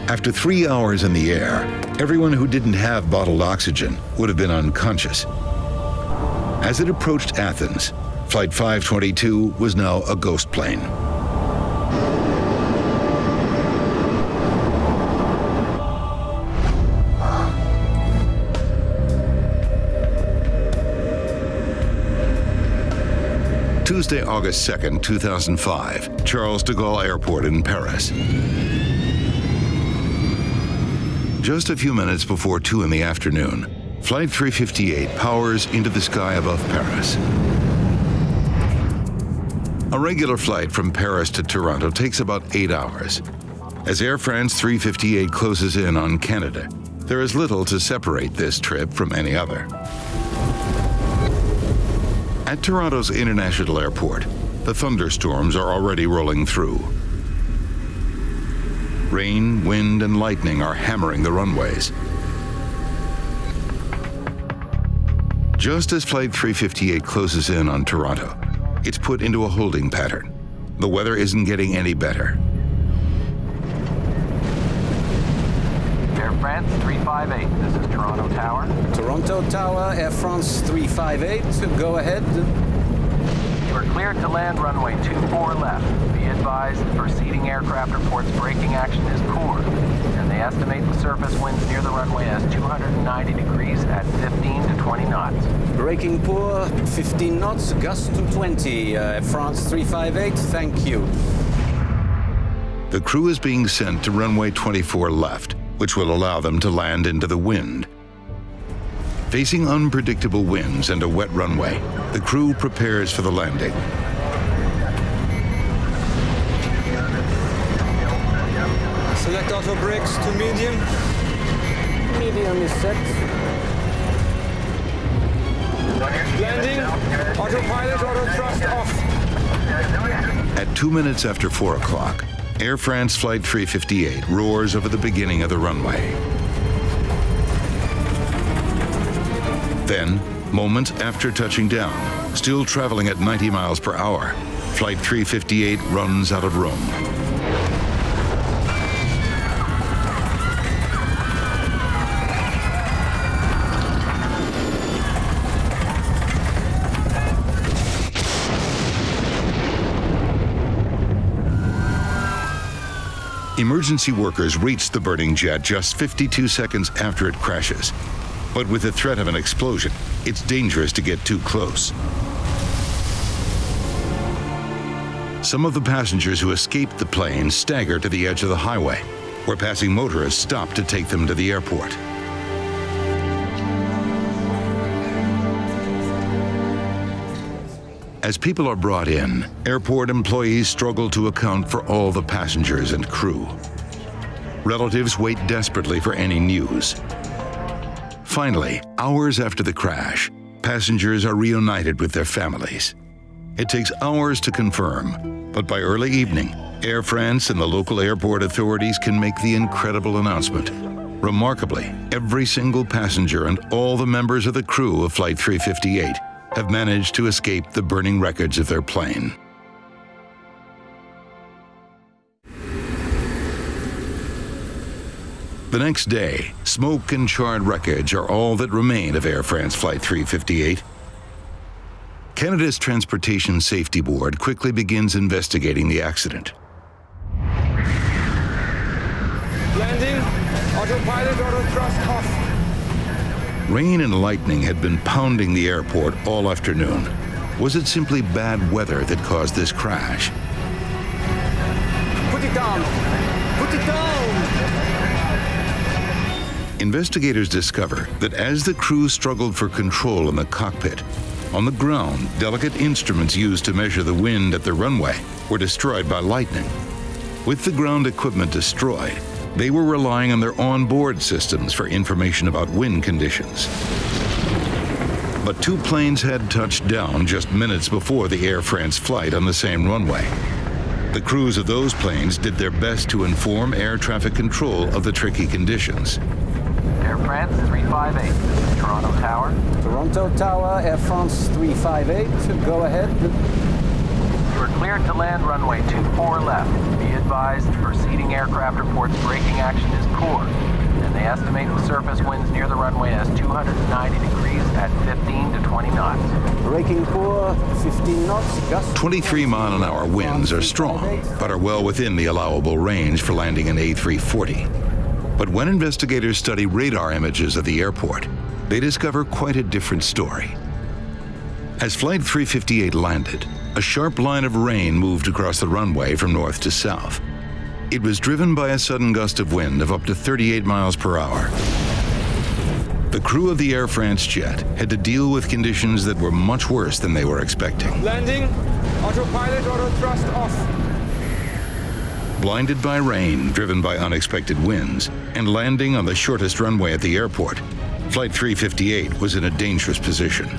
After 3 hours in the air, everyone who didn't have bottled oxygen would have been unconscious. As it approached Athens, Flight 522 was now a ghost plane. Tuesday, August 2nd, 2005, Charles de Gaulle Airport in Paris. Just a few minutes before 2 in the afternoon, Flight 358 powers into the sky above Paris. A regular flight from Paris to Toronto takes about 8 hours. As Air France 358 closes in on Canada, there is little to separate this trip from any other. At Toronto's International Airport, the thunderstorms are already rolling through. Rain, wind, and lightning are hammering the runways. Just as Flight 358 closes in on Toronto, it's put into a holding pattern. The weather isn't getting any better. Air France 358, this is Toronto Tower. Toronto Tower, Air France 358, go ahead. You are cleared to land runway 24 left. Be advised, the preceding aircraft reports braking action is poor, and they estimate the surface winds near the runway as 290 degrees at 15 to 20 knots. Braking poor, 15 knots, gust to 20. Air France 358, thank you. The crew is being sent to runway 24 left, which will allow them to land into the wind. Facing unpredictable winds and a wet runway, the crew prepares for the landing. Select auto brakes to medium. Medium is set. Landing. Autopilot, auto thrust off. At 2 minutes after 4 o'clock, Air France Flight 358 roars over the beginning of the runway. Then, moments after touching down, still traveling at 90 miles per hour, Flight 358 runs out of room. Emergency workers reach the burning jet just 52 seconds after it crashes. But with the threat of an explosion, it's dangerous to get too close. Some of the passengers who escaped the plane stagger to the edge of the highway, where passing motorists stop to take them to the airport. As people are brought in, airport employees struggle to account for all the passengers and crew. Relatives wait desperately for any news. Finally, hours after the crash, passengers are reunited with their families. It takes hours to confirm, but by early evening, Air France and the local airport authorities can make the incredible announcement. Remarkably, every single passenger and all the members of the crew of Flight 358 have managed to escape the burning wreckage of their plane. The next day, smoke and charred wreckage are all that remain of Air France Flight 358. Canada's Transportation Safety Board quickly begins investigating the accident. Landing. Autopilot, auto thrust off. Rain and lightning had been pounding the airport all afternoon. Was it simply bad weather that caused this crash? Put it down. Put it down. Investigators discover that as the crew struggled for control in the cockpit, on the ground, delicate instruments used to measure the wind at the runway were destroyed by lightning. With the ground equipment destroyed, they were relying on their onboard systems for information about wind conditions. But 2 planes had touched down just minutes before the Air France flight on the same runway. The crews of those planes did their best to inform air traffic control of the tricky conditions. Air France 358, this is Toronto Tower. Toronto Tower, Air France 358, go ahead. You are cleared to land runway 24 left. Be advised, advised preceding aircraft reports braking action is poor, and they estimate the surface winds near the runway as 290 degrees at 15 to 20 knots. Braking poor, 15 knots, gust. 23-mile-an-hour winds are strong, but are well within the allowable range for landing an A340. But when investigators study radar images of the airport, they discover quite a different story. As Flight 358 landed, a sharp line of rain moved across the runway from north to south. It was driven by a sudden gust of wind of up to 38 miles per hour. The crew of the Air France jet had to deal with conditions that were much worse than they were expecting. Landing, autopilot, auto thrust off. Blinded by rain, driven by unexpected winds, and landing on the shortest runway at the airport, Flight 358 was in a dangerous position.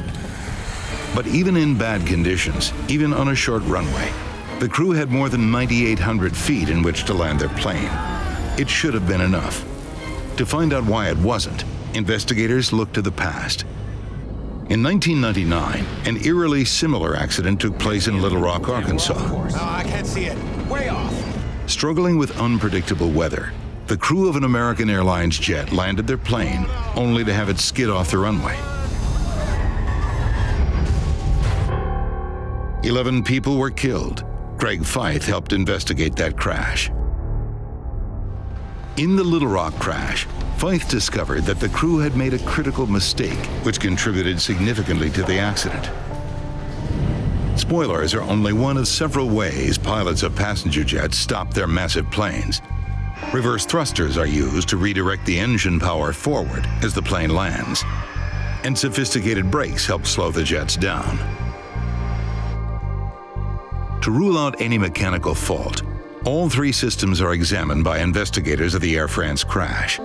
But even in bad conditions, even on a short runway, the crew had more than 9,800 feet in which to land their plane. It should have been enough. To find out why it wasn't, investigators looked to the past. In 1999, an eerily similar accident took place in Little Rock, Arkansas. Oh, I can't see it. Way off. Struggling with unpredictable weather, the crew of an American Airlines jet landed their plane only to have it skid off the runway. 11 people were killed. Greg Feith helped investigate that crash. In the Little Rock crash, Feith discovered that the crew had made a critical mistake, which contributed significantly to the accident. Spoilers are only one of several ways pilots of passenger jets stop their massive planes. Reverse thrusters are used to redirect the engine power forward as the plane lands, and sophisticated brakes help slow the jets down. To rule out any mechanical fault, all three systems are examined by investigators of the Air France crash.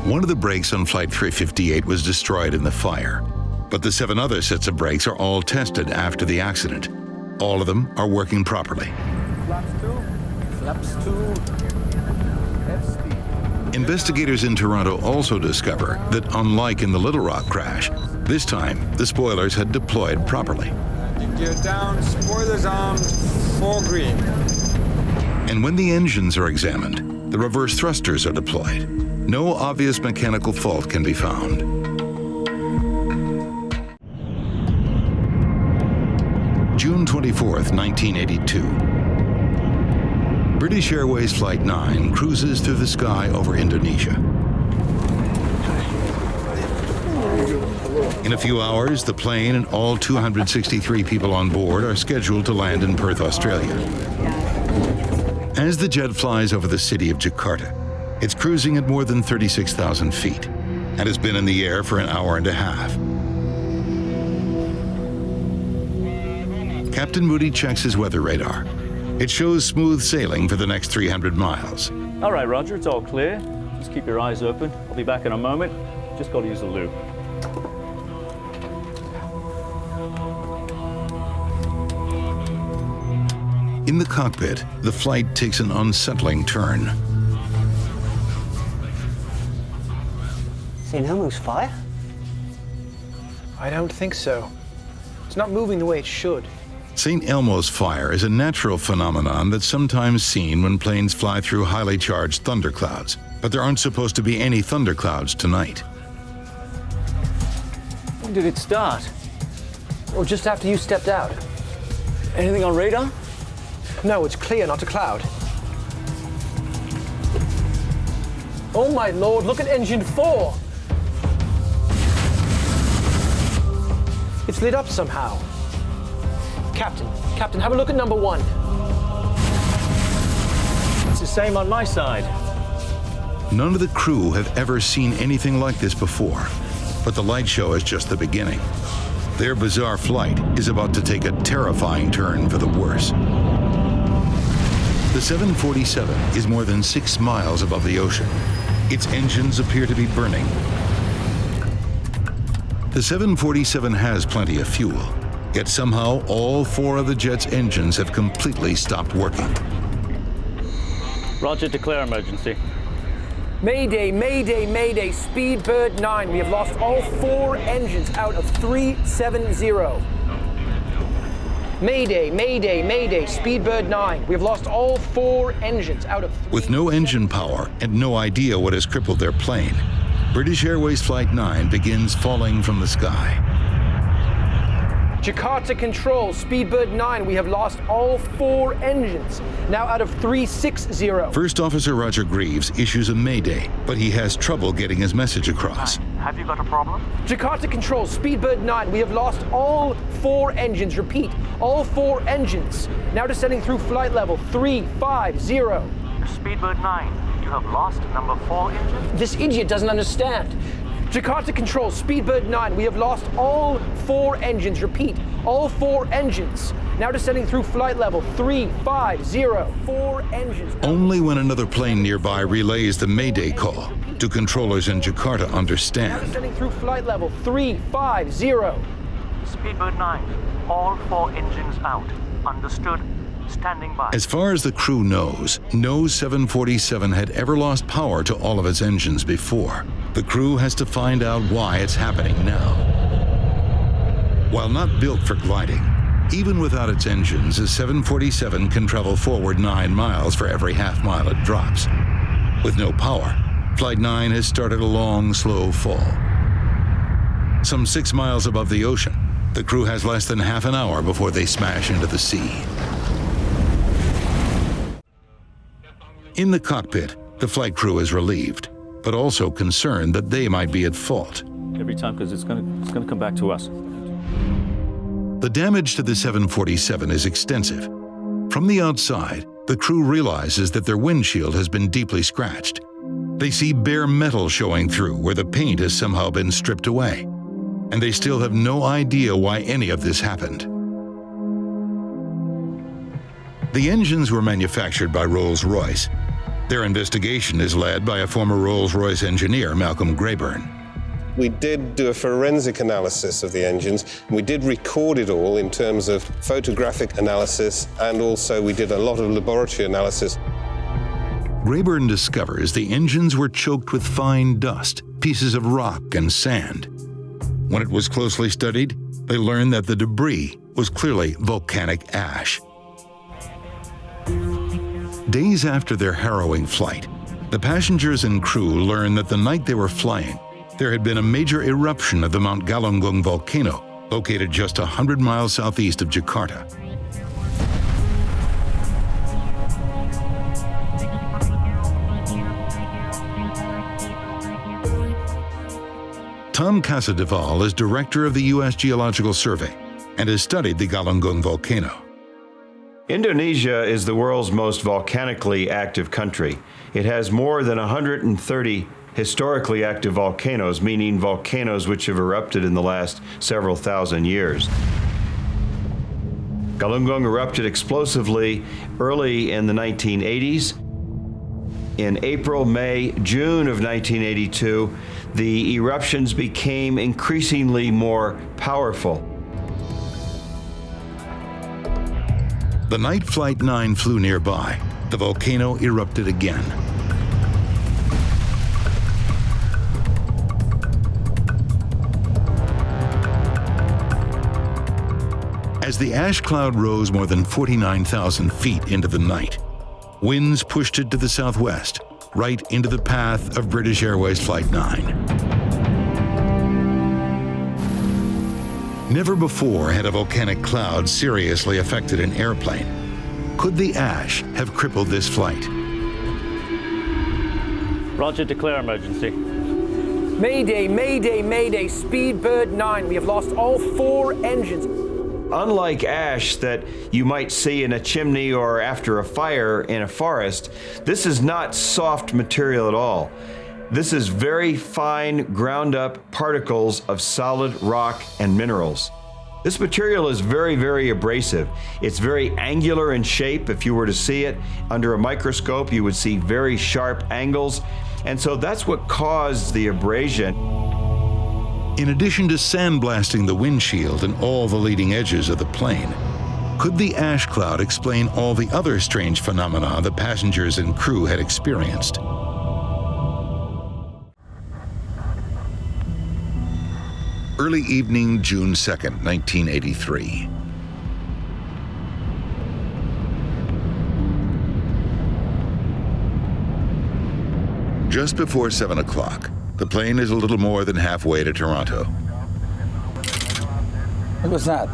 One of the brakes on Flight 358 was destroyed in the fire, but the 7 other sets of brakes are all tested after the accident. All of them are working properly. Flaps 2. Investigators in Toronto also discover that, unlike in the Little Rock crash, this time the spoilers had deployed properly. Gear down, spoilers armed, 4 green. And when the engines are examined, the reverse thrusters are deployed. No obvious mechanical fault can be found. June 24th, 1982. British Airways Flight 9 cruises through the sky over Indonesia. In a few hours, the plane and all 263 people on board are scheduled to land in Perth, Australia. As the jet flies over the city of Jakarta, it's cruising at more than 36,000 feet and has been in the air for an hour and a half. Captain Moody checks his weather radar. It shows smooth sailing for the next 300 miles. All right, Roger, it's all clear. Just keep your eyes open. I'll be back in a moment. Just got to use the loo. In the cockpit, the flight takes an unsettling turn. St. Elmo's fire? I don't think so. It's not moving the way it should. St. Elmo's fire is a natural phenomenon that's sometimes seen when planes fly through highly charged thunderclouds, but there aren't supposed to be any thunderclouds tonight. When did it start? Or just after you stepped out. Anything on radar? No, it's clear, not a cloud. Oh my lord, look at engine 4! It's lit up somehow. Captain, have a look at number 1. It's the same on my side. None of the crew have ever seen anything like this before, but the light show is just the beginning. Their bizarre flight is about to take a terrifying turn for the worse. The 747 is more than 6 miles above the ocean. Its engines appear to be burning. The 747 has plenty of fuel, yet somehow all 4 of the jet's engines have completely stopped working. Roger, declare emergency. Mayday, mayday, mayday, Speedbird 9. We have lost all 4 engines out of 370. Mayday, mayday, mayday, Speedbird 9. We have lost all 4 engines out of 3. With no engine power and no idea what has crippled their plane, British Airways Flight 9 begins falling from the sky. Jakarta Control, Speedbird 9. We have lost all 4 engines, now out of 360. First Officer Roger Greaves issues a mayday, but he has trouble getting his message across. Have you got a problem? Jakarta Control, Speedbird 9. We have lost all 4 engines. Repeat, all 4 engines. Now descending through flight level 350. Speedbird 9, you have lost number 4 engine? This idiot doesn't understand. Jakarta Control, Speedbird 9. We have lost all 4 engines. Repeat, all 4 engines. Now descending through flight level 350. 4 engines. Only when another plane nearby relays the mayday call do controllers in Jakarta Now understand. descending through flight level 350. Speedbird 9, all 4 engines out. Understood. Standing by. As far as the crew knows, no 747 had ever lost power to all of its engines before. The crew has to find out why it's happening now. While not built for gliding, even without its engines, a 747 can travel forward 9 miles for every half mile it drops. With no power, Flight 9 has started a long, slow fall. Some 6 miles above the ocean, the crew has less than half an hour before they smash into the sea. In the cockpit, the flight crew is relieved, but also concerned that they might be at fault. Every time, because it's going to come back to us. The damage to the 747 is extensive. From the outside, the crew realizes that their windshield has been deeply scratched. They see bare metal showing through where the paint has somehow been stripped away, and they still have no idea why any of this happened. The engines were manufactured by Rolls-Royce. Their investigation is led by a former Rolls-Royce engineer, Malcolm Grayburn. We did do a forensic analysis of the engines, and we did record it all in terms of photographic analysis, and also we did a lot of laboratory analysis. Grayburn discovers the engines were choked with fine dust, pieces of rock and sand. When it was closely studied, they learned that the debris was clearly volcanic ash. Days after their harrowing flight, the passengers and crew learned that the night they were flying, there had been a major eruption of the Mount Galunggung volcano, located just 100 miles southeast of Jakarta. Tom Casadeval is director of the U.S. Geological Survey and has studied the Galunggung volcano. Indonesia is the world's most volcanically active country. It has more than 130 historically active volcanoes, meaning volcanoes which have erupted in the last several thousand years. Galunggung erupted explosively early in the 1980s. In April, May, June of 1982, the eruptions became increasingly more powerful. The night Flight 9 flew nearby, the volcano erupted again. As the ash cloud rose more than 49,000 feet into the night, winds pushed it to the southwest, right into the path of British Airways Flight 9. Never before had a volcanic cloud seriously affected an airplane. Could the ash have crippled this flight? Roger, declare emergency. Mayday, mayday, mayday, Speedbird 9. We have lost all 4 engines. Unlike ash that you might see in a chimney or after a fire in a forest, this is not soft material at all. This is very fine, ground-up particles of solid rock and minerals. This material is very, very abrasive. It's very angular in shape. If you were to see it under a microscope, you would see very sharp angles. And so that's what caused the abrasion. In addition to sandblasting the windshield and all the leading edges of the plane, could the ash cloud explain all the other strange phenomena the passengers and crew had experienced? Early evening, June 2nd, 1983. Just before 7 o'clock, the plane is a little more than halfway to Toronto. What was that?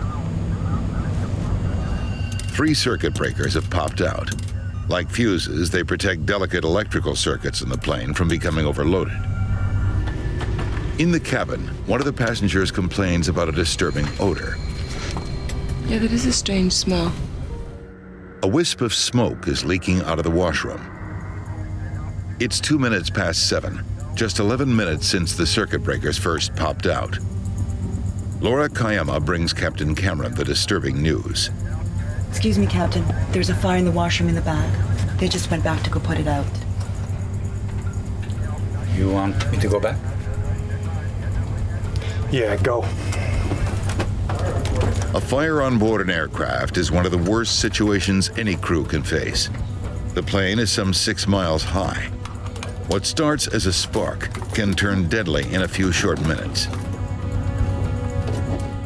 3 circuit breakers have popped out. Like fuses, they protect delicate electrical circuits in the plane from becoming overloaded. In the cabin, one of the passengers complains about a disturbing odor. Yeah, that is a strange smell. A wisp of smoke is leaking out of the washroom. It's 2 minutes past 7, just 11 minutes since the circuit breakers first popped out. Laura Kayama brings Captain Cameron the disturbing news. Excuse me, Captain. There's a fire in the washroom in the back. They just went back to go put it out. You want me to go back? Yeah, go. A fire on board an aircraft is one of the worst situations any crew can face. The plane is some 6 miles high. What starts as a spark can turn deadly in a few short minutes.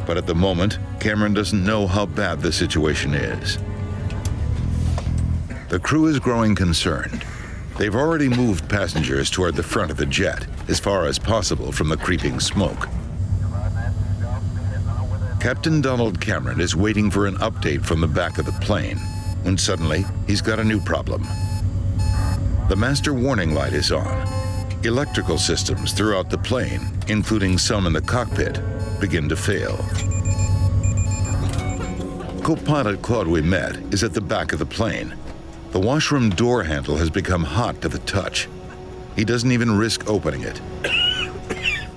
But at the moment, Cameron doesn't know how bad the situation is. The crew is growing concerned. They've already moved passengers toward the front of the jet, as far as possible from the creeping smoke. Captain Donald Cameron is waiting for an update from the back of the plane, when suddenly he's got a new problem. The master warning light is on. Electrical systems throughout the plane, including some in the cockpit, begin to fail. Co-pilot Claude Ouimet is at the back of the plane. The washroom door handle has become hot to the touch. He doesn't even risk opening it.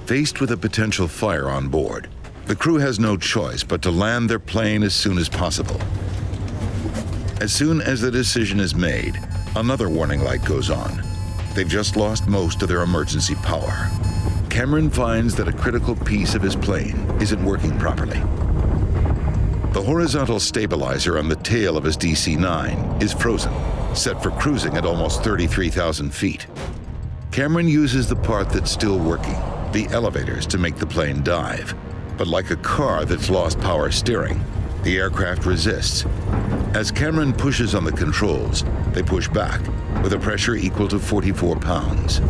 Faced with a potential fire on board, the crew has no choice but to land their plane as soon as possible. As soon as the decision is made, another warning light goes on. They've just lost most of their emergency power. Cameron finds that a critical piece of his plane isn't working properly. The horizontal stabilizer on the tail of his DC-9 is frozen, set for cruising at almost 33,000 feet. Cameron uses the part that's still working, the elevators, to make the plane dive. But like a car that's lost power steering, the aircraft resists. As Cameron pushes on the controls, they push back with a pressure equal to 44 pounds.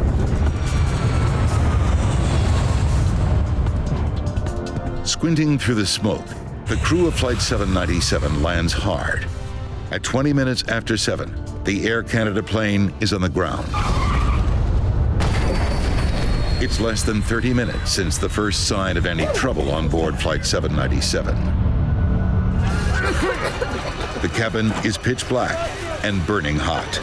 Squinting through the smoke, the crew of Flight 797 lands hard. At 20 minutes after 7, the Air Canada plane is on the ground. It's less than 30 minutes since the first sign of any trouble on board Flight 797. The cabin is pitch black and burning hot.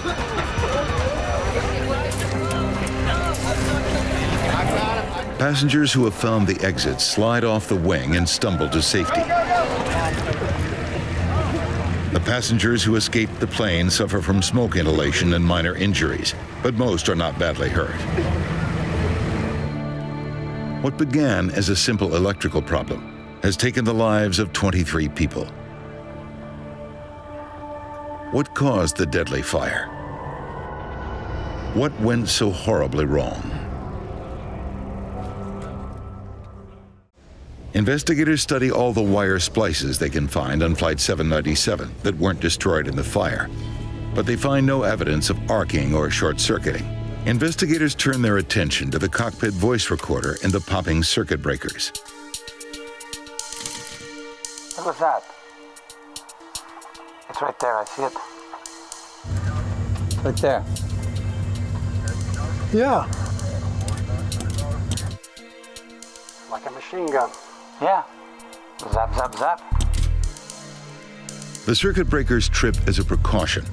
Passengers who have found the exit slide off the wing and stumble to safety. The passengers who escaped the plane suffer from smoke inhalation and minor injuries, but most are not badly hurt. What began as a simple electrical problem has taken the lives of 23 people. What caused the deadly fire? What went so horribly wrong? Investigators study all the wire splices they can find on Flight 797 that weren't destroyed in the fire, but they find no evidence of arcing or short-circuiting. Investigators turn their attention to the cockpit voice recorder and the popping circuit breakers. What was that? It's right there, I see it. Right there. Yeah. Like a machine gun. Yeah. Zap, zap, zap. The circuit breakers trip as a precaution.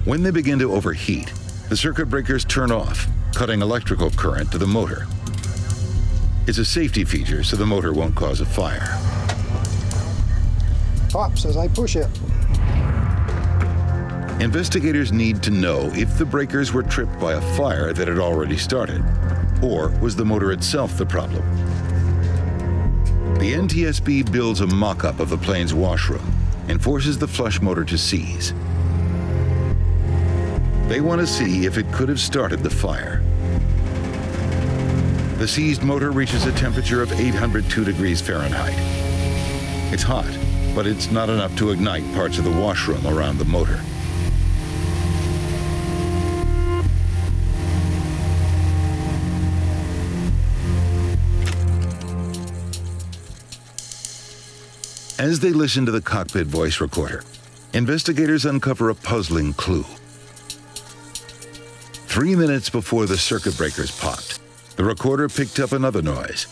When they begin to overheat, the circuit breakers turn off, cutting electrical current to the motor. It's a safety feature so the motor won't cause a fire. Pops as I push it. Investigators need to know if the breakers were tripped by a fire that had already started, or was the motor itself the problem. The NTSB builds a mock-up of the plane's washroom and forces the flush motor to seize. They want to see if it could have started the fire. The seized motor reaches a temperature of 802 degrees Fahrenheit. It's hot, but it's not enough to ignite parts of the washroom around the motor. As they listen to the cockpit voice recorder, investigators uncover a puzzling clue. 3 minutes before the circuit breakers popped, the recorder picked up another noise.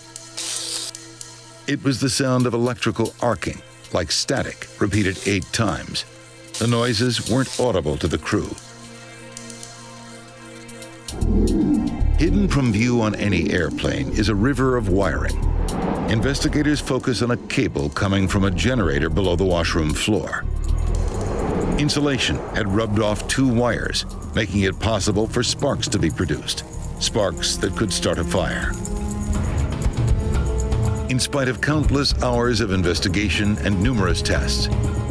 It was the sound of electrical arcing, like static, repeated 8 times. The noises weren't audible to the crew. Hidden from view on any airplane is a river of wiring. Investigators focus on a cable coming from a generator below the washroom floor. Insulation had rubbed off 2 wires, making it possible for sparks to be produced, sparks that could start a fire. In spite of countless hours of investigation and numerous tests,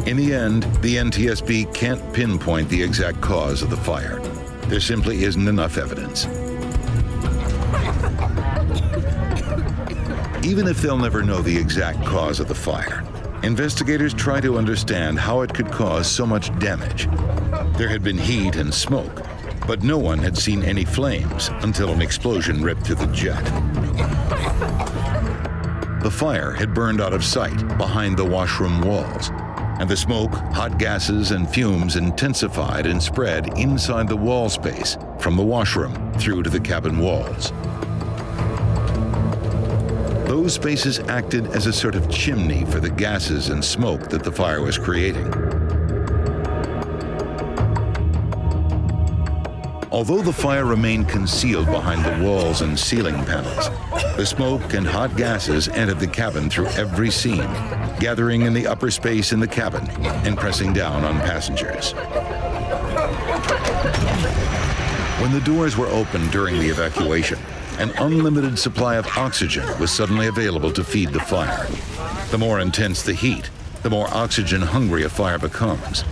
in the end, the NTSB can't pinpoint the exact cause of the fire. There simply isn't enough evidence. Even if they'll never know the exact cause of the fire, investigators try to understand how it could cause so much damage. There had been heat and smoke, but no one had seen any flames until an explosion ripped through the jet. The fire had burned out of sight behind the washroom walls, and the smoke, hot gases, and fumes intensified and spread inside the wall space from the washroom through to the cabin walls. Those spaces acted as a sort of chimney for the gases and smoke that the fire was creating. Although the fire remained concealed behind the walls and ceiling panels, the smoke and hot gases entered the cabin through every seam, gathering in the upper space in the cabin and pressing down on passengers. When the doors were opened during the evacuation, an unlimited supply of oxygen was suddenly available to feed the fire. The more intense the heat, the more oxygen-hungry a fire becomes.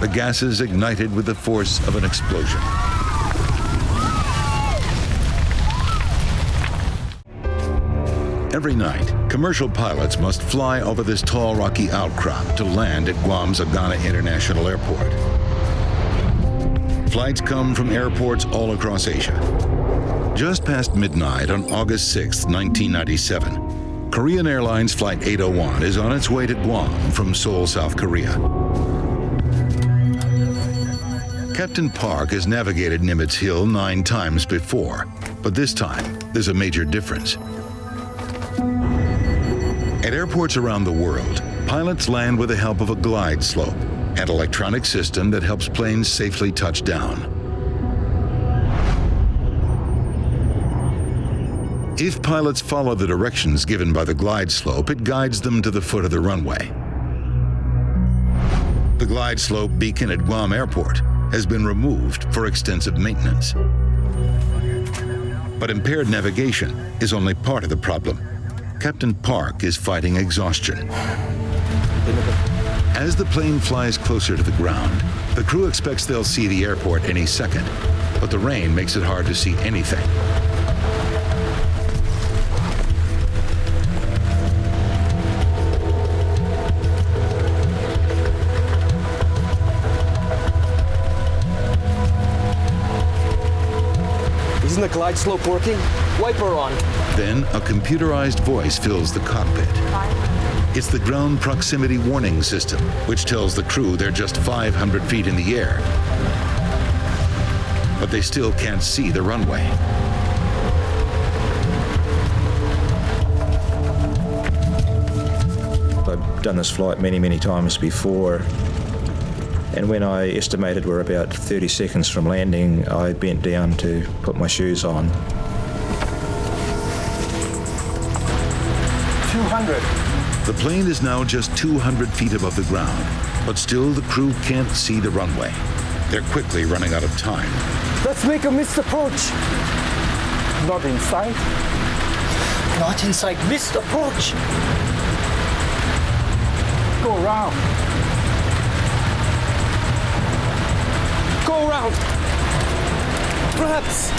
The gases ignited with the force of an explosion. Every night, commercial pilots must fly over this tall, rocky outcrop to land at Guam's Agana International Airport. Flights come from airports all across Asia. Just past midnight on August 6, 1997, Korean Airlines Flight 801 is on its way to Guam from Seoul, South Korea. Captain Park has navigated Nimitz Hill 9 times before, but this time there's a major difference. At airports around the world, pilots land with the help of a glide slope, an electronic system that helps planes safely touch down. If pilots follow the directions given by the glide slope, it guides them to the foot of the runway. The glide slope beacon at Guam Airport has been removed for extensive maintenance. But impaired navigation is only part of the problem. Captain Park is fighting exhaustion. As the plane flies closer to the ground, the crew expects they'll see the airport any second, but the rain makes it hard to see anything. Isn't the glide slope working? Wiper on. Then a computerized voice fills the cockpit. It's the ground proximity warning system, which tells the crew they're just 500 feet in the air. But they still can't see the runway. I've done this flight many, many times before. And when I estimated we're about 30 seconds from landing, I bent down to put my shoes on. 200. The plane is now just 200 feet above the ground, but still the crew can't see the runway. They're quickly running out of time. Let's make a missed approach. Not in sight. Not in sight. Missed approach. Go around. Go around. Perhaps.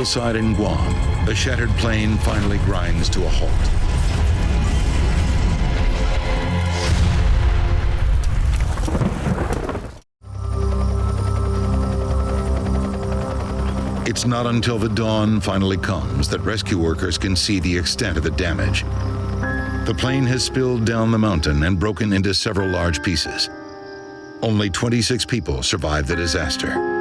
hillside in Guam, the shattered plane finally grinds to a halt. It's not until the dawn finally comes that rescue workers can see the extent of the damage. The plane has spilled down the mountain and broken into several large pieces. Only 26 people survived the disaster.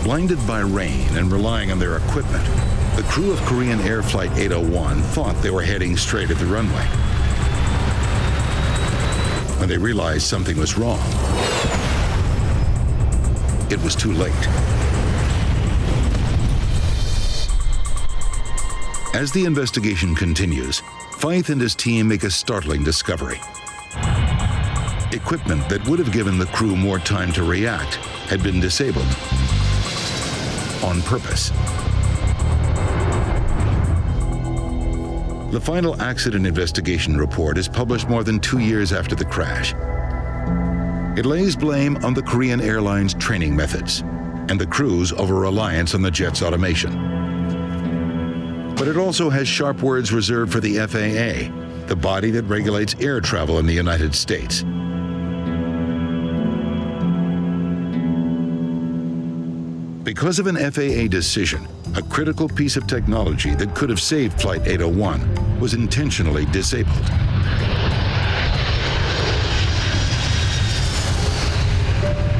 Blinded by rain and relying on their equipment, the crew of Korean Air Flight 801 thought they were heading straight at the runway. When they realized something was wrong, it was too late. As the investigation continues, Fyth and his team make a startling discovery. Equipment that would have given the crew more time to react had been disabled on purpose. The final accident investigation report is published more than 2 years after the crash. It lays blame on the Korean Airlines training methods and the crew's over-reliance on the jet's automation. But it also has sharp words reserved for the FAA, the body that regulates air travel in the United States. Because of an FAA decision, a critical piece of technology that could have saved Flight 801 was intentionally disabled.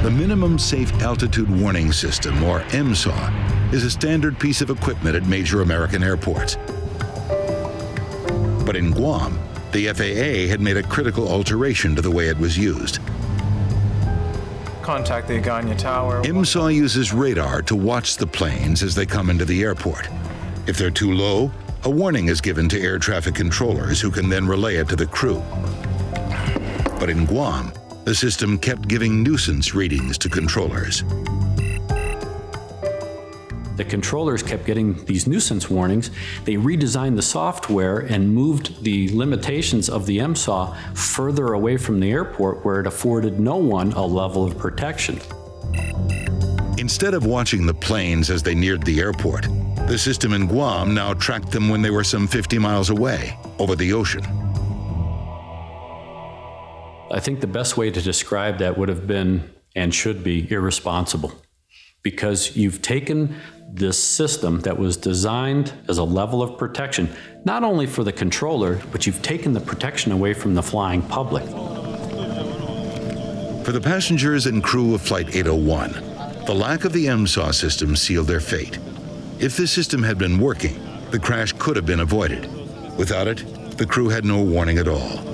The Minimum Safe Altitude Warning System, or MSAW, is a standard piece of equipment at major American airports. But in Guam, the FAA had made a critical alteration to the way it was used. Contact the Aganya Tower. MSAW uses radar to watch the planes as they come into the airport. If they're too low, a warning is given to air traffic controllers who can then relay it to the crew. But in Guam, the system kept giving nuisance readings to controllers. The controllers kept getting these nuisance warnings. They redesigned the software and moved the limitations of the MSAW further away from the airport where it afforded no one a level of protection. Instead of watching the planes as they neared the airport, the system in Guam now tracked them when they were some 50 miles away, over the ocean. I think the best way to describe that would have been, and should be, irresponsible. Because you've taken this system that was designed as a level of protection, not only for the controller, but you've taken the protection away from the flying public. For the passengers and crew of Flight 801, the lack of the MSAW system sealed their fate. If this system had been working, the crash could have been avoided. Without it, the crew had no warning at all.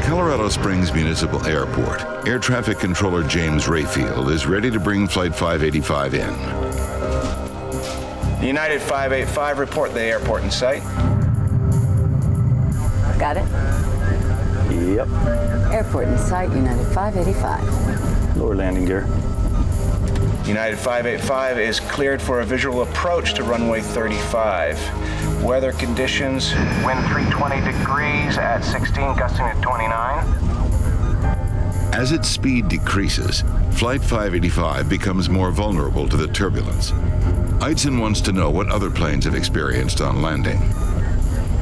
Colorado Springs Municipal Airport, Air Traffic Controller James Rayfield is ready to bring Flight 585 in. United 585, report the airport in sight. Got it? Yep. Airport in sight, United 585. Lower landing gear. United 585 is cleared for a visual approach to runway 35. Weather conditions. Wind 320 degrees at 16, gusting at 29. As its speed decreases, Flight 585 becomes more vulnerable to the turbulence. Eitzen wants to know what other planes have experienced on landing.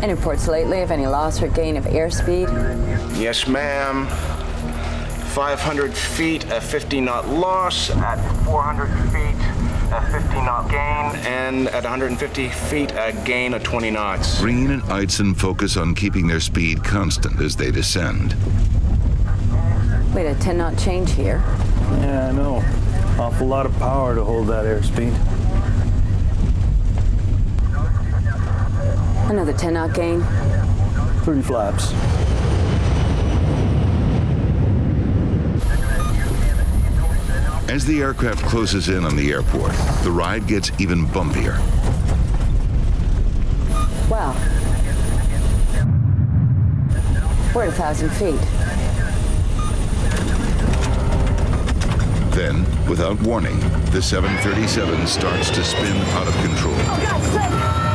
Any reports lately of any loss or gain of airspeed? Yes, ma'am. 500 feet, a 50-knot loss. At 400 feet, a 50-knot gain. And at 150 feet, a gain of 20 knots. Green and Eitzen focus on keeping their speed constant as they descend. We had a 10-knot change here. Yeah, I know. Awful lot of power to hold that airspeed. Another 10-knot gain. 30 flaps. As the aircraft closes in on the airport, the ride gets even bumpier. Wow. We're at 1,000 feet. Then, without warning, the 737 starts to spin out of control. Oh, God's sake!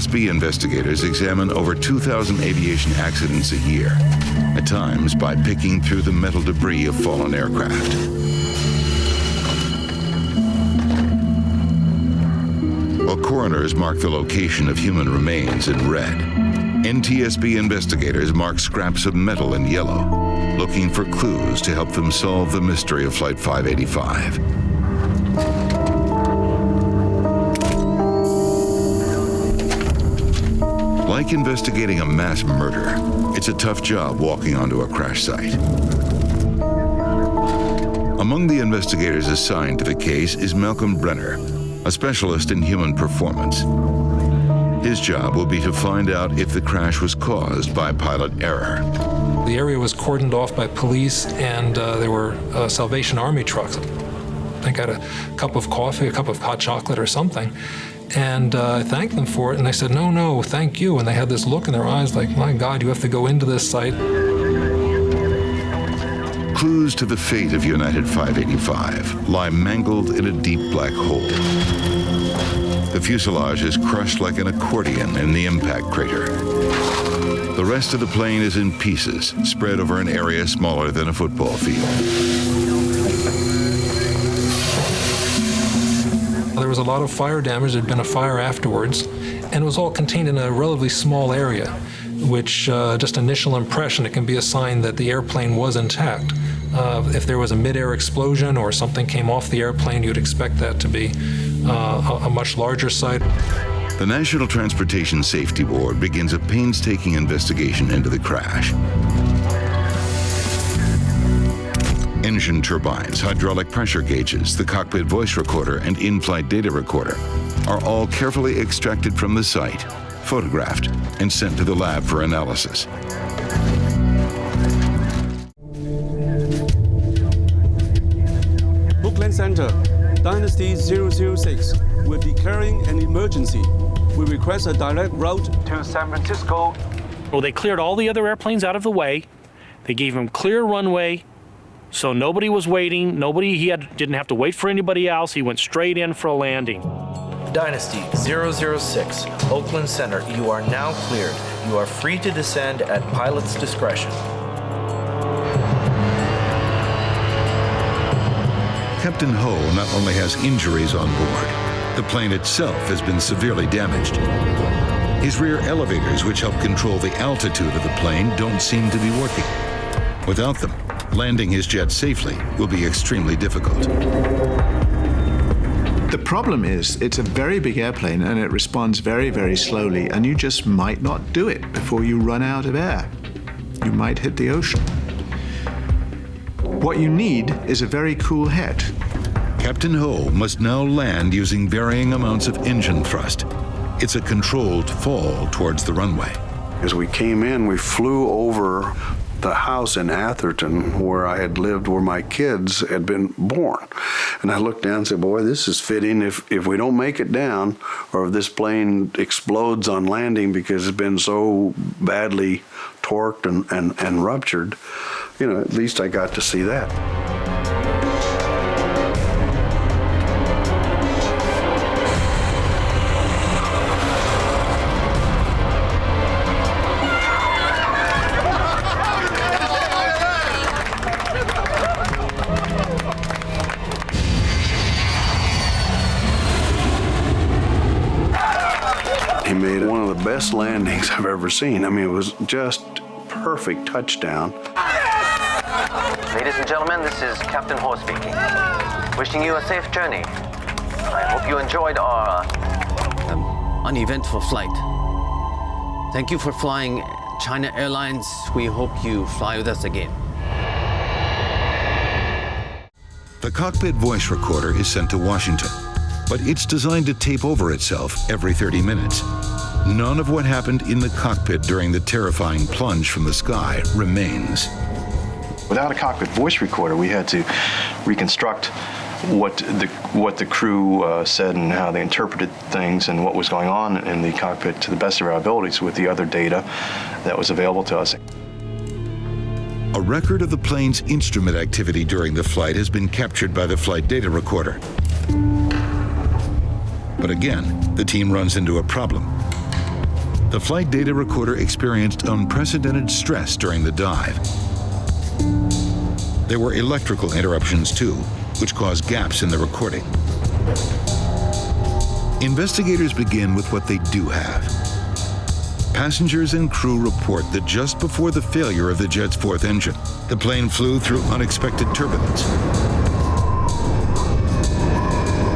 NTSB investigators examine over 2,000 aviation accidents a year, at times by picking through the metal debris of fallen aircraft. While coroners mark the location of human remains in red, NTSB investigators mark scraps of metal in yellow, looking for clues to help them solve the mystery of Flight 585. Like investigating a mass murder, it's a tough job walking onto a crash site. Among the investigators assigned to the case is Malcolm Brenner, a specialist in human performance. His job will be to find out if the crash was caused by pilot error. The area was cordoned off by police, and there were Salvation Army trucks. I got a cup of coffee, a cup of hot chocolate or something, and I thanked them for it, and they said, no, thank you. And they had this look in their eyes like, my God, you have to go into this site. Clues to the fate of United 585 lie mangled in a deep black hole. The fuselage is crushed like an accordion in the impact crater. The rest of the plane is in pieces, spread over an area smaller than a football field. There was a lot of fire damage. There'd been a fire afterwards, and it was all contained in a relatively small area, which just initial impression, it can be a sign that the airplane was intact. If there was a mid-air explosion or something came off the airplane, you'd expect that to be a much larger site. The National Transportation Safety Board begins a painstaking investigation into the crash. Engine turbines, hydraulic pressure gauges, the cockpit voice recorder, and in-flight data recorder are all carefully extracted from the site, photographed, and sent to the lab for analysis. Auckland Center, Dynasty 006. We're declaring an emergency. We request a direct route to San Francisco. Well, they cleared all the other airplanes out of the way. They gave him clear runway, so nobody was waiting. Didn't have to wait for anybody else. He went straight in for a landing. Dynasty 006, Oakland Center, you are now cleared. You are free to descend at pilot's discretion. Captain Ho not only has injuries on board, the plane itself has been severely damaged. His rear elevators, which help control the altitude of the plane, don't seem to be working. Without them, landing his jet safely will be extremely difficult. The problem is it's a very big airplane and it responds very, very slowly, and you just might not do it before you run out of air. You might hit the ocean. What you need is a very cool head. Captain Ho must now land using varying amounts of engine thrust. It's a controlled fall towards the runway. As we came in, we flew over the house in Atherton where I had lived, where my kids had been born. And I looked down and said, boy, this is fitting. If we don't make it down, or if this plane explodes on landing because it's been so badly torqued and ruptured, at least I got to see that. He made one of the best landings I've ever seen. I mean, it was just perfect touchdown. Ladies and gentlemen, this is Captain Ho speaking. Wishing you a safe journey. I hope you enjoyed our uneventful flight. Thank you for flying China Airlines. We hope you fly with us again. The cockpit voice recorder is sent to Washington, but it's designed to tape over itself every 30 minutes. None of what happened in the cockpit during the terrifying plunge from the sky remains. Without a cockpit voice recorder, we had to reconstruct what the crew said and how they interpreted things and what was going on in the cockpit to the best of our abilities with the other data that was available to us. A record of the plane's instrument activity during the flight has been captured by the flight data recorder. But again, the team runs into a problem. The flight data recorder experienced unprecedented stress during the dive. There were electrical interruptions too, which caused gaps in the recording. Investigators begin with what they do have. Passengers and crew report that just before the failure of the jet's fourth engine, the plane flew through unexpected turbulence.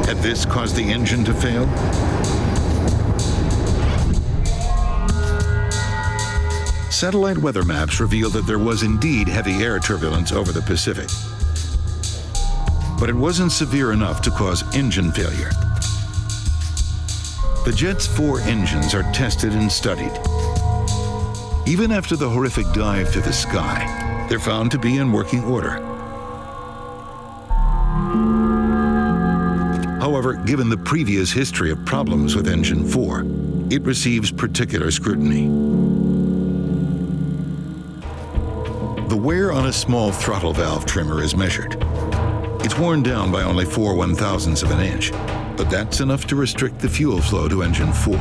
Had this caused the engine to fail? Satellite weather maps reveal that there was indeed heavy air turbulence over the Pacific. But it wasn't severe enough to cause engine failure. The jet's 4 engines are tested and studied. Even after the horrific dive to the sky, they're found to be in working order. However, given the previous history of problems with Engine 4, it receives particular scrutiny. The wear on a small throttle valve trimmer is measured. It's worn down by only 4 1/1000ths of an inch, but that's enough to restrict the fuel flow to Engine 4.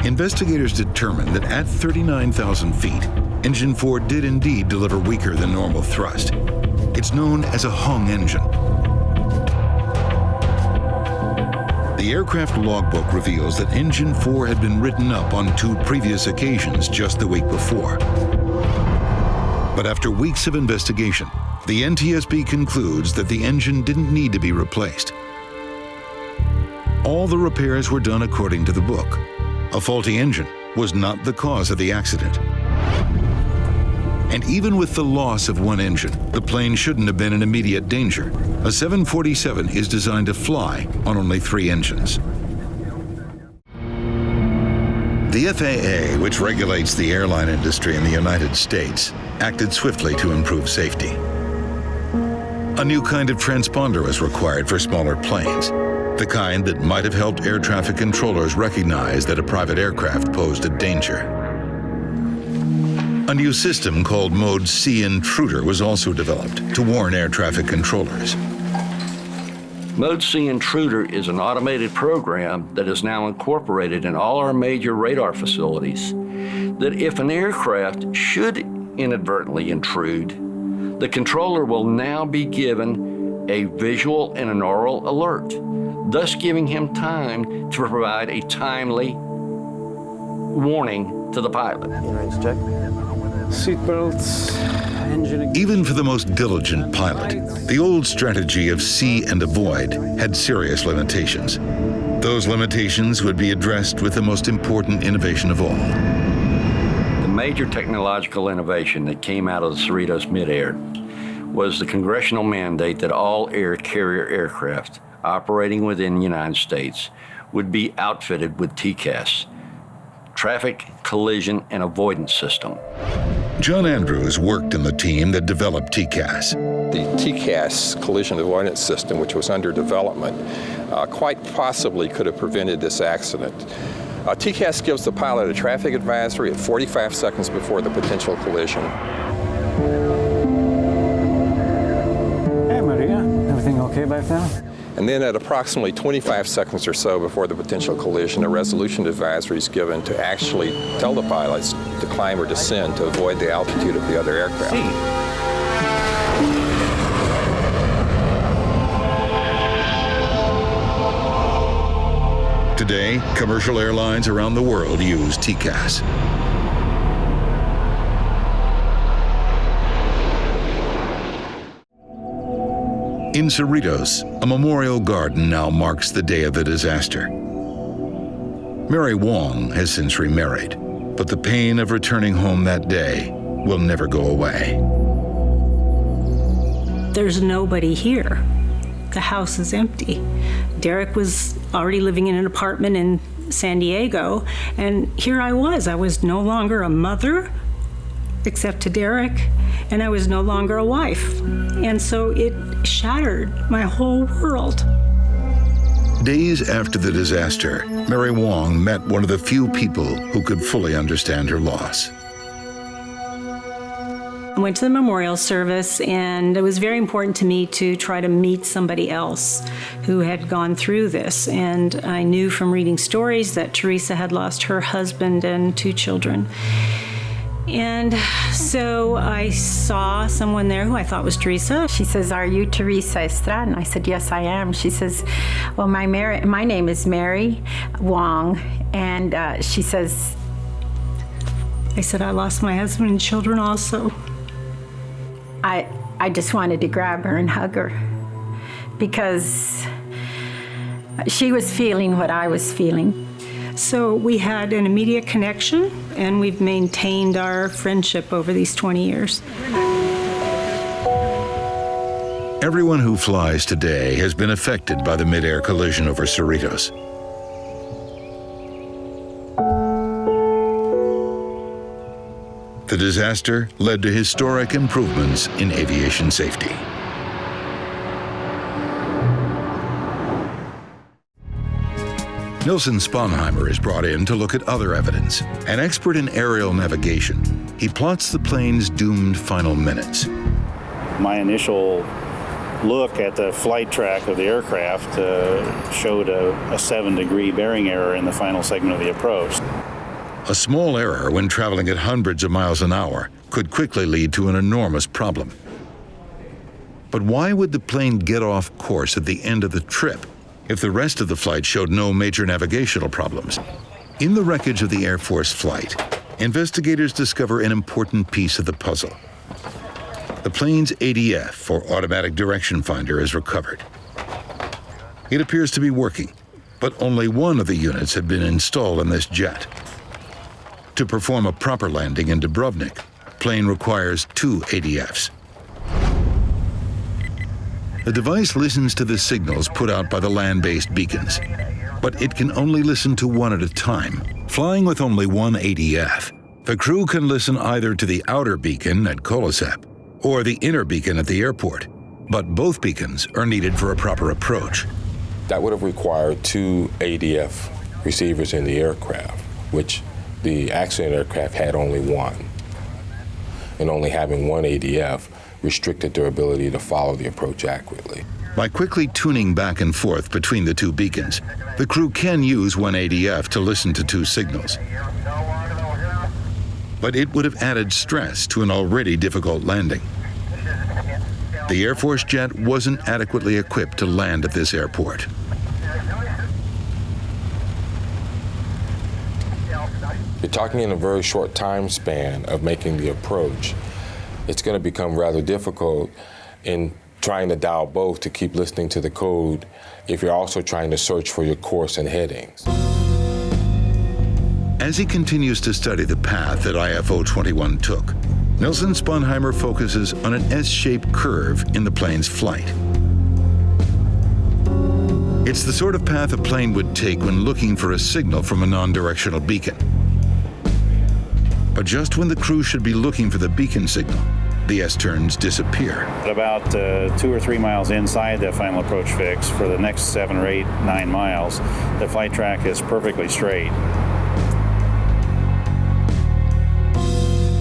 Investigators determined that at 39,000 feet, Engine 4 did indeed deliver weaker than normal thrust. It's known as a hung engine. The aircraft logbook reveals that Engine 4 had been written up on 2 previous occasions just the week before. But after weeks of investigation, the NTSB concludes that the engine didn't need to be replaced. All the repairs were done according to the book. A faulty engine was not the cause of the accident. And even with the loss of 1 engine, the plane shouldn't have been in immediate danger. A 747 is designed to fly on only 3 engines. The FAA, which regulates the airline industry in the United States, acted swiftly to improve safety. A new kind of transponder was required for smaller planes, the kind that might have helped air traffic controllers recognize that a private aircraft posed a danger. A new system called Mode C Intruder was also developed to warn air traffic controllers. Mode C Intruder is an automated program that is now incorporated in all our major radar facilities, that if an aircraft should inadvertently intrude, the controller will now be given a visual and an oral alert, thus giving him time to provide a timely warning to the pilot. Check. Seatbelts, engine. Even for the most diligent pilot, the old strategy of see and avoid had serious limitations. Those limitations would be addressed with the most important innovation of all. The major technological innovation that came out of the Cerritos Mid-Air was the congressional mandate that all air carrier aircraft operating within the United States would be outfitted with TCAS, Traffic Collision and Avoidance System. John Andrews worked in the team that developed TCAS. The TCAS collision avoidance system, which was under development, quite possibly could have prevented this accident. TCAS gives the pilot a traffic advisory at 45 seconds before the potential collision. Hey, Maria. Everything okay back there? And then at approximately 25 seconds or so before the potential collision, a resolution advisory is given to actually tell the pilots to climb or descend to avoid the altitude of the other aircraft. Today, commercial airlines around the world use TCAS. In Cerritos, a memorial garden now marks the day of the disaster. Mary Wong has since remarried, but the pain of returning home that day will never go away. There's nobody here. The house is empty. Derek was already living in an apartment in San Diego, and here I was no longer a mother, except to Derek, and I was no longer a wife. And so it shattered my whole world. Days after the disaster, Mary Wong met one of the few people who could fully understand her loss. I went to the memorial service, and it was very important to me to try to meet somebody else who had gone through this. And I knew from reading stories that Teresa had lost her husband and 2 children. And so I saw someone there who I thought was Teresa. She says, "Are you Teresa Estrada?" And I said, "Yes, I am." She says, "Well, my name is Mary Wong." And she says, I said, "I lost my husband and children also." I just wanted to grab her and hug her because she was feeling what I was feeling. So we had an immediate connection, and we've maintained our friendship over these 20 years. Everyone who flies today has been affected by the mid-air collision over Cerritos. The disaster led to historic improvements in aviation safety. Nilsen Sponheimer is brought in to look at other evidence. An expert in aerial navigation, he plots the plane's doomed final minutes. My initial look at the flight track of the aircraft showed a 7-degree bearing error in the final segment of the approach. A small error when traveling at hundreds of miles an hour could quickly lead to an enormous problem. But why would the plane get off course at the end of the trip if the rest of the flight showed no major navigational problems? In the wreckage of the Air Force flight, investigators discover an important piece of the puzzle. The plane's ADF, or automatic direction finder, is recovered. It appears to be working, but only one of the units had been installed in this jet. To perform a proper landing in Dubrovnik, the plane requires 2 ADFs. The device listens to the signals put out by the land-based beacons, but it can only listen to one at a time. Flying with only one ADF, the crew can listen either to the outer beacon at Kolosep or the inner beacon at the airport, but both beacons are needed for a proper approach. That would have required 2 ADF receivers in the aircraft, which the accident aircraft had only one. And only having one ADF restricted their ability to follow the approach accurately. By quickly tuning back and forth between the 2 beacons, the crew can use one ADF to listen to 2 signals. But it would have added stress to an already difficult landing. The Air Force jet wasn't adequately equipped to land at this airport. You're talking in a very short time span of making the approach. It's going to become rather difficult in trying to dial both to keep listening to the code if you're also trying to search for your course and headings. As he continues to study the path that IFO-21 took, Nilsen Sponheimer focuses on an S-shaped curve in the plane's flight. It's the sort of path a plane would take when looking for a signal from a non-directional beacon. But just when the crew should be looking for the beacon signal, the S-turns disappear. At about 2 or 3 miles inside that final approach fix, for the next 7 or 8, 9 miles, the flight track is perfectly straight.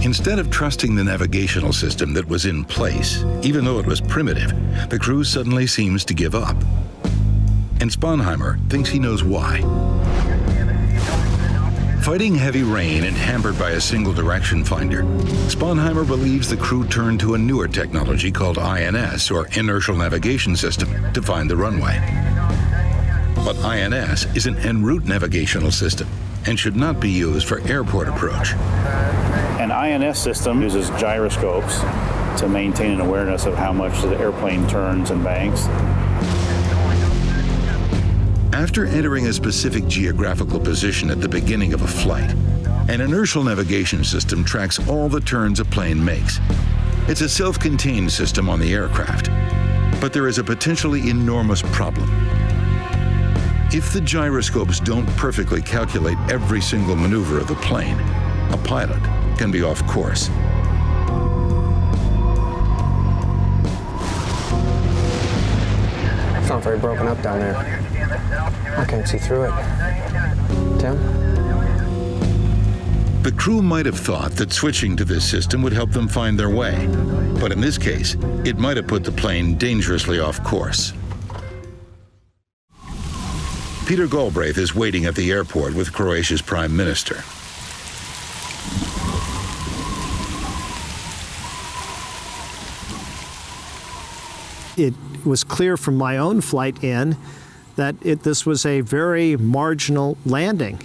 Instead of trusting the navigational system that was in place, even though it was primitive, the crew suddenly seems to give up. And Sponheimer thinks he knows why. Fighting heavy rain and hampered by a single direction finder, Sponheimer believes the crew turned to a newer technology called INS, or Inertial Navigation System, to find the runway. But INS is an en route navigational system and should not be used for airport approach. An INS system uses gyroscopes to maintain an awareness of how much the airplane turns and banks. After entering a specific geographical position at the beginning of a flight, an inertial navigation system tracks all the turns a plane makes. It's a self-contained system on the aircraft, but there is a potentially enormous problem. If the gyroscopes don't perfectly calculate every single maneuver of the plane, a pilot can be off course. It's not very broken up down there. I can't see through it. Tim? The crew might have thought that switching to this system would help them find their way, but in this case, it might have put the plane dangerously off course. Peter Galbraith is waiting at the airport with Croatia's Prime Minister. It was clear from my own flight in that this was a very marginal landing.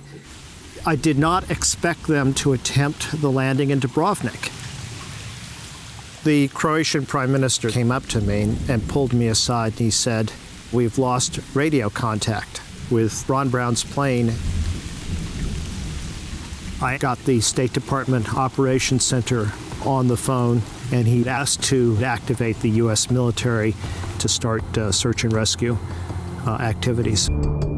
I did not expect them to attempt the landing in Dubrovnik. The Croatian Prime Minister came up to me and pulled me aside, and he said, "We've lost radio contact with Ron Brown's plane." I got the State Department Operations Center on the phone, and he asked to activate the U.S. military to start search and rescue activities.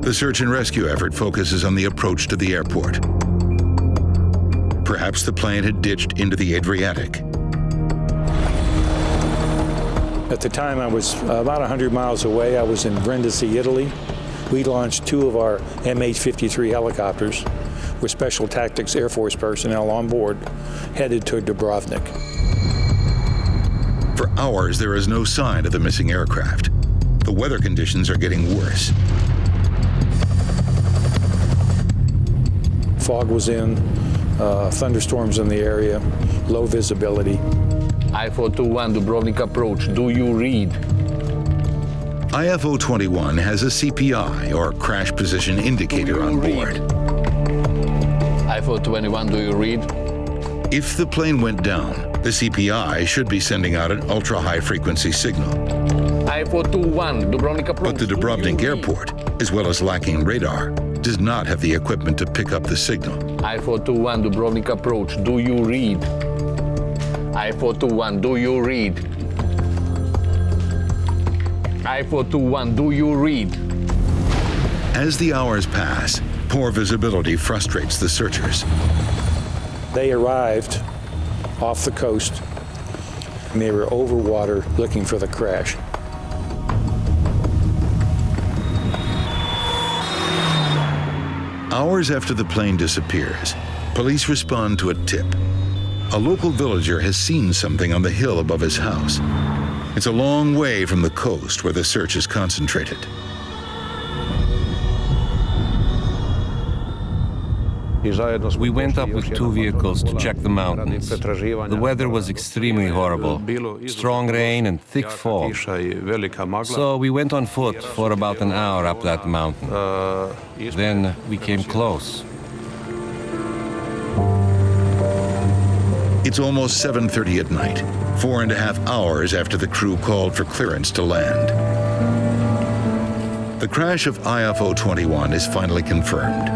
The search and rescue effort focuses on the approach to the airport. Perhaps the plane had ditched into the Adriatic. At the time, I was about 100 miles away. I was in Brindisi, Italy. We launched 2 of our MH-53 helicopters with Special Tactics Air Force personnel on board, headed to Dubrovnik. For hours, there is no sign of the missing aircraft. The weather conditions are getting worse. Fog was in, thunderstorms in the area, low visibility. IFO-21 Dubrovnik approach, do you read? IFO-21 has a CPI, or crash position indicator, on board. IFO-21, do you read? If the plane went down, the CPI should be sending out an ultra-high frequency signal. IFO-21 Dubrovnik approach. But the Dubrovnik airport, as well as lacking radar, does not have the equipment to pick up the signal. IFO-21 Dubrovnik approach, do you read? IFO-21, do you read? IFO-21, do you read? As the hours pass, poor visibility frustrates the searchers. They arrived off the coast, and they were over water looking for the crash. Hours after the plane disappears, police respond to a tip. A local villager has seen something on the hill above his house. It's a long way from the coast where the search is concentrated. We went up with 2 vehicles to check the mountains. The weather was extremely horrible. Strong rain and thick fog. So we went on foot for about an hour up that mountain. Then we came close. It's almost 7:30 at night, 4.5 hours after the crew called for clearance to land. The crash of IFO-21 is finally confirmed.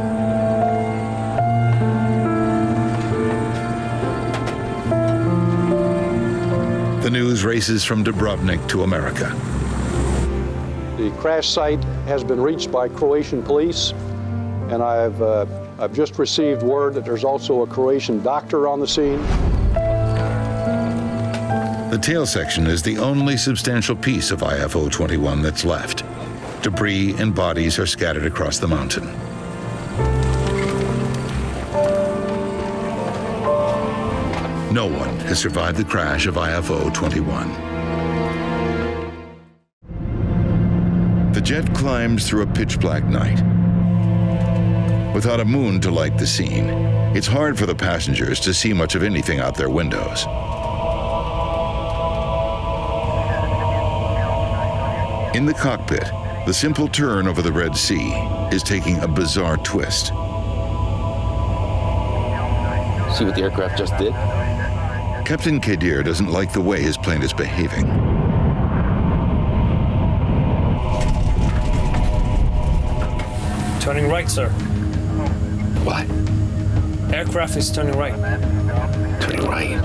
The news races from Dubrovnik to America. The crash site has been reached by Croatian police, and I've just received word that there's also a Croatian doctor on the scene. The tail section is the only substantial piece of IFO-21 that's left. Debris and bodies are scattered across the mountain. No one has survived the crash of IFO-21. The jet climbs through a pitch-black night. Without a moon to light the scene, it's hard for the passengers to see much of anything out their windows. In the cockpit, the simple turn over the Red Sea is taking a bizarre twist. See what the aircraft just did? Captain Kadir doesn't like the way his plane is behaving. Turning right, sir. What? Aircraft is turning right. Turning right?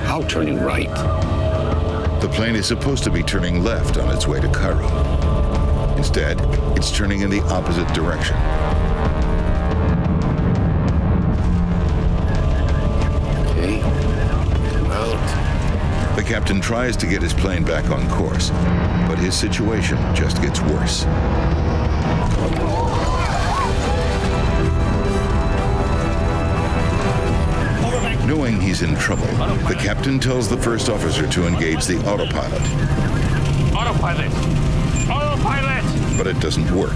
How turning right? The plane is supposed to be turning left on its way to Cairo. Instead, it's turning in the opposite direction. Okay. Come out. The captain tries to get his plane back on course, but his situation just gets worse. Knowing he's in trouble, the captain tells the first officer to engage the autopilot. Autopilot! Autopilot! But it doesn't work.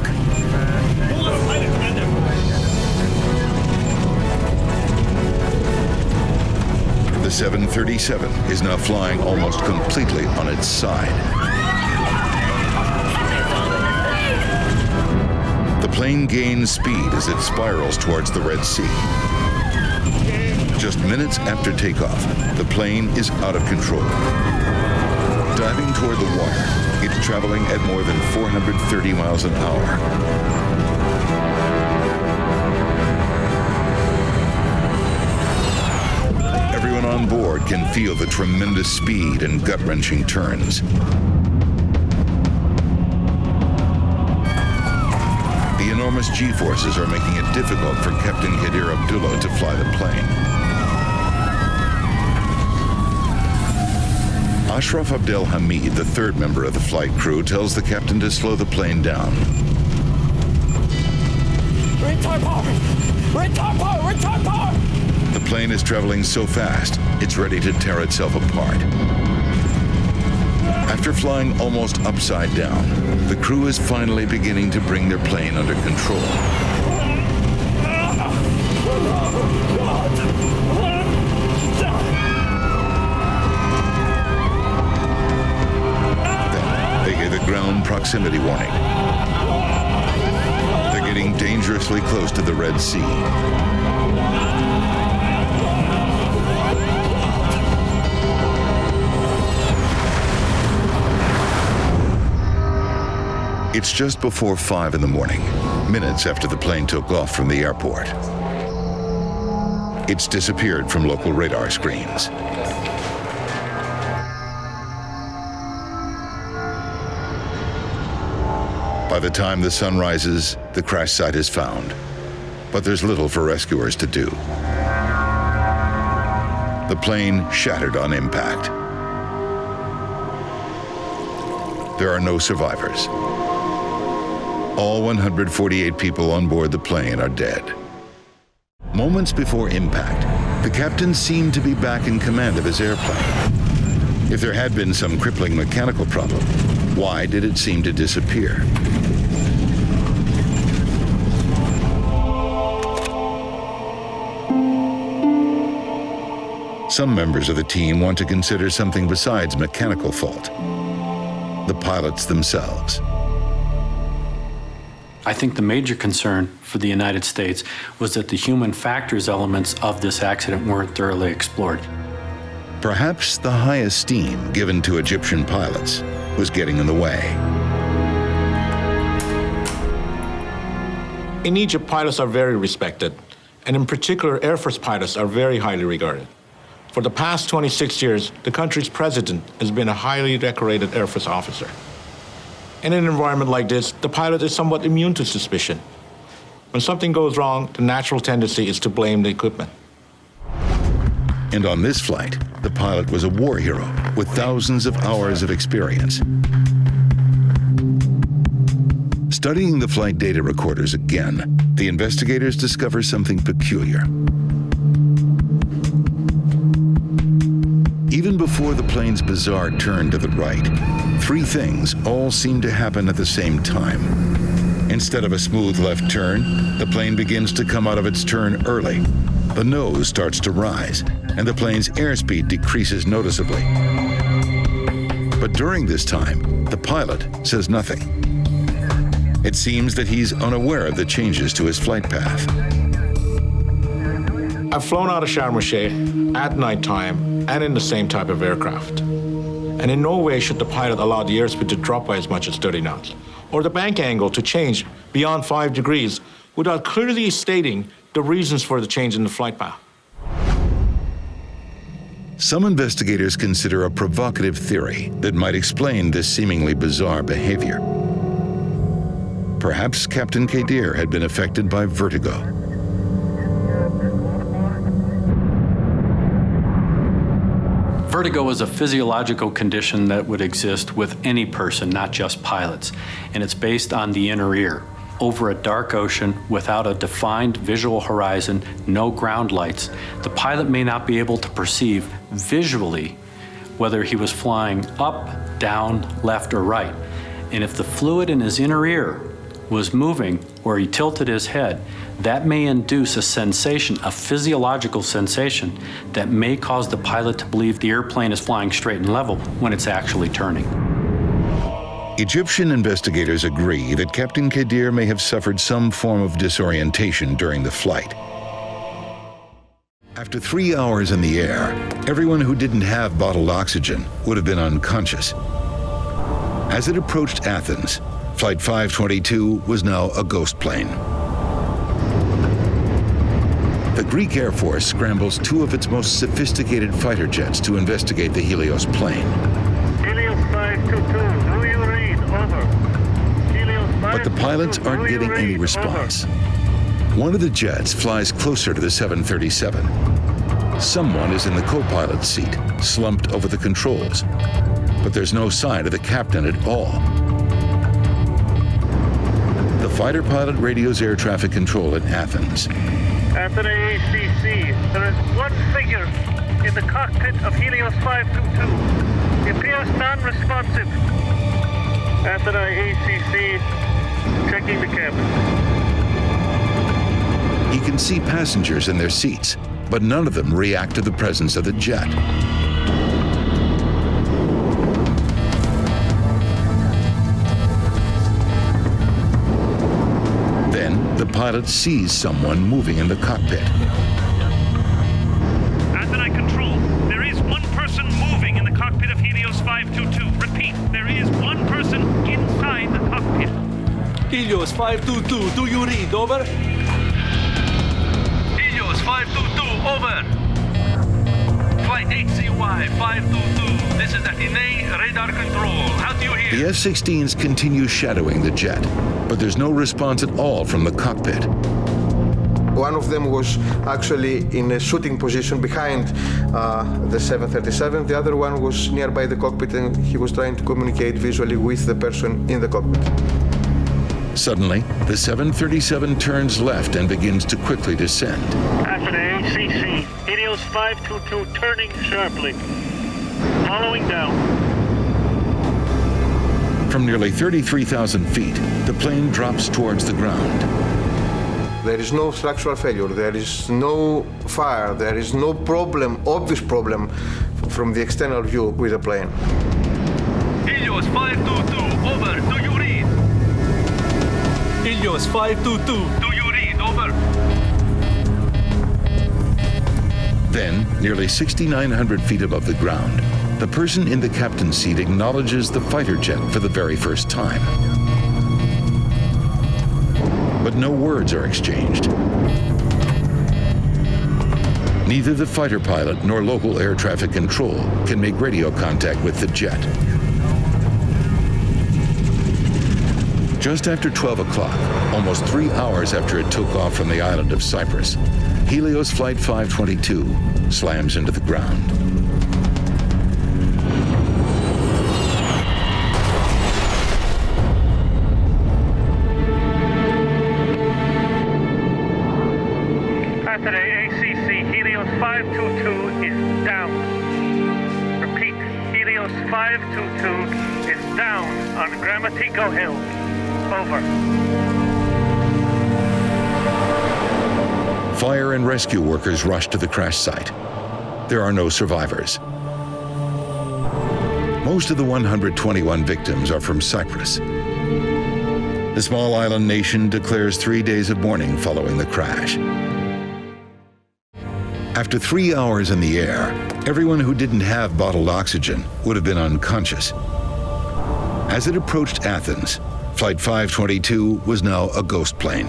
The 737 is now flying almost completely on its side. The plane gains speed as it spirals towards the Red Sea. Just minutes after takeoff, the plane is out of control. Diving toward the water, it's traveling at more than 430 miles an hour. Everyone on board can feel the tremendous speed and gut-wrenching turns. The enormous G-forces are making it difficult for Captain Kadir Abdullah to fly the plane. Ashraf Abdel Hamid, the third member of the flight crew, tells the captain to slow the plane down. Retard power! Retard power! Retard power! The plane is traveling so fast, it's ready to tear itself apart. After flying almost upside down, the crew is finally beginning to bring their plane under control. Then they gave a ground proximity warning. They're getting dangerously close to the Red Sea. It's just before 5 in the morning, minutes after the plane took off from the airport. It's disappeared from local radar screens. By the time the sun rises, the crash site is found, but there's little for rescuers to do. The plane shattered on impact. There are no survivors. All 148 people on board the plane are dead. Moments before impact, the captain seemed to be back in command of his airplane. If there had been some crippling mechanical problem, why did it seem to disappear? Some members of the team want to consider something besides mechanical fault: the pilots themselves. I think the major concern for the United States was that the human factors elements of this accident weren't thoroughly explored. Perhaps the high esteem given to Egyptian pilots was getting in the way. In Egypt, pilots are very respected, and in particular, Air Force pilots are very highly regarded. For the past 26 years, the country's president has been a highly decorated Air Force officer. In an environment like this, the pilot is somewhat immune to suspicion. When something goes wrong, the natural tendency is to blame the equipment. And on this flight, the pilot was a war hero with thousands of hours of experience. Studying the flight data recorders again, the investigators discover something peculiar. Even before the plane's bizarre turn to the right, 3 things all seem to happen at the same time. Instead of a smooth left turn, the plane begins to come out of its turn early. The nose starts to rise, and the plane's airspeed decreases noticeably. But during this time, the pilot says nothing. It seems that he's unaware of the changes to his flight path. I've flown out of Sharm el-Sheikh at nighttime and in the same type of aircraft. And in no way should the pilot allow the airspeed to drop by as much as 30 knots, or the bank angle to change beyond 5 degrees without clearly stating the reasons for the change in the flight path. Some investigators consider a provocative theory that might explain this seemingly bizarre behavior. Perhaps Captain Kadir had been affected by vertigo. Vertigo is a physiological condition that would exist with any person, not just pilots, and it's based on the inner ear. over a dark ocean without a defined visual horizon, no ground lights, the pilot may not be able to perceive visually whether he was flying up, down, left, or right. And if the fluid in his inner ear was moving or he tilted his head, that may induce a sensation, a physiological sensation, that may cause the pilot to believe the airplane is flying straight and level when it's actually turning. Egyptian investigators agree that Captain Kadir may have suffered some form of disorientation during the flight. After 3 hours in the air, everyone who didn't have bottled oxygen would have been unconscious. As it approached Athens, Flight 522 was now a ghost plane. The Greek Air Force scrambles 2 of its most sophisticated fighter jets to investigate the Helios plane. Helios 522, do you read? Over. Helios 522, but the pilots aren't getting any response. One of the jets flies closer to the 737. Someone is in the co-pilot's seat, slumped over the controls, but there's no sign of the captain at all. The fighter pilot radios air traffic control at Athens. Athens ACC, there is one figure in the cockpit of Helios 522. He appears non-responsive. Athens ACC, checking the cabin. He can see passengers in their seats, but none of them react to the presence of the jet. Then the pilot sees someone moving in the cockpit. Athens control, there is one person moving in the cockpit of Helios 522. Repeat, there is one person inside the cockpit. Helios 522, do you read? Over. 522, over. Flight HCY 522, this is Athene radar control. How do you hear? The F-16s continue shadowing the jet, but there's no response at all from the cockpit. One of them was actually in a shooting position behind the 737. The other one was nearby the cockpit and he was trying to communicate visually with the person in the cockpit. Suddenly, the 737 turns left and begins to quickly descend. After the ACC, Helios 522 turning sharply, following down. From nearly 33,000 feet, the plane drops towards the ground. There is no structural failure, there is no fire, there is no problem, obvious problem from the external view with the plane. Helios 522, over, do you read? Helios 522. Do you read? Over. Then, nearly 6,900 feet above the ground, the person in the captain's seat acknowledges the fighter jet for the very first time. But no words are exchanged. Neither the fighter pilot nor local air traffic control can make radio contact with the jet. Just after 12 o'clock, almost 3 hours after it took off from the island of Cyprus, Helios Flight 522 slams into the ground. After ACC, Helios 522 is down. Repeat, Helios 522 is down on Grammatico Hill. Over. Fire and rescue workers rush to the crash site. There are no survivors. Most of the 121 victims are from Cyprus. The small island nation declares 3 days of mourning following the crash. After 3 hours in the air, everyone who didn't have bottled oxygen would have been unconscious. As it approached Athens, Flight 522 was now a ghost plane.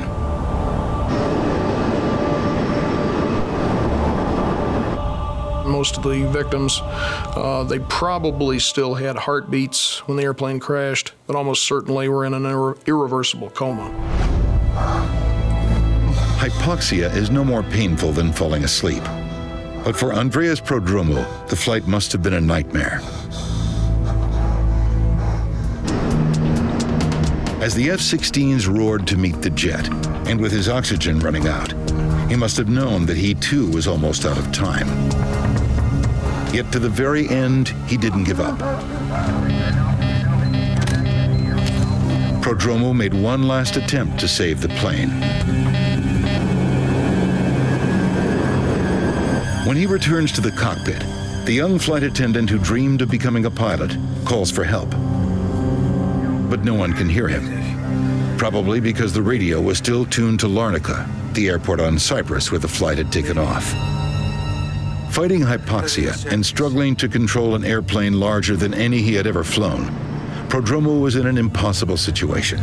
Most of the victims, they probably still had heartbeats when the airplane crashed, but almost certainly were in an irreversible coma. Hypoxia is no more painful than falling asleep. But for Andreas Prodromou, the flight must have been a nightmare. As the F-16s roared to meet the jet, and with his oxygen running out, he must have known that he too was almost out of time. Yet to the very end, he didn't give up. Prodromou made one last attempt to save the plane. When he returns to the cockpit, the young flight attendant who dreamed of becoming a pilot calls for help. But no one can hear him, probably because the radio was still tuned to Larnaca, the airport on Cyprus where the flight had taken off. Fighting hypoxia and struggling to control an airplane larger than any he had ever flown, Prodromou was in an impossible situation.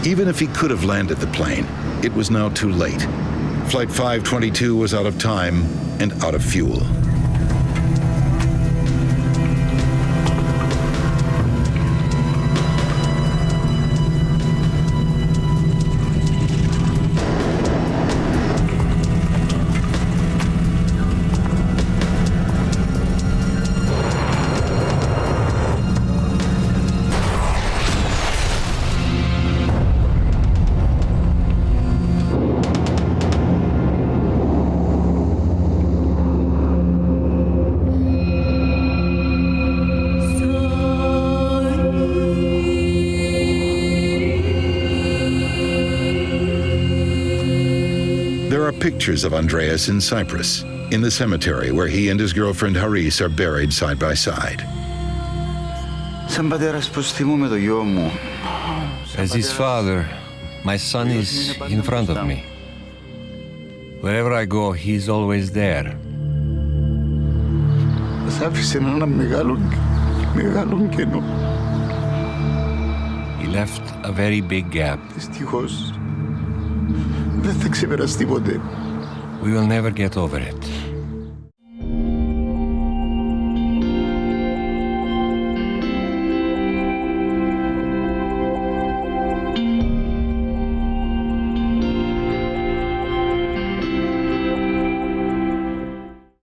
Even if he could have landed the plane, it was now too late. Flight 522 was out of time and out of fuel. Pictures of Andreas in Cyprus, in the cemetery where he and his girlfriend Haris are buried side by side. As his father, my son is in front of me. Wherever I go, he's always there. He left a very big gap. We will never get over it.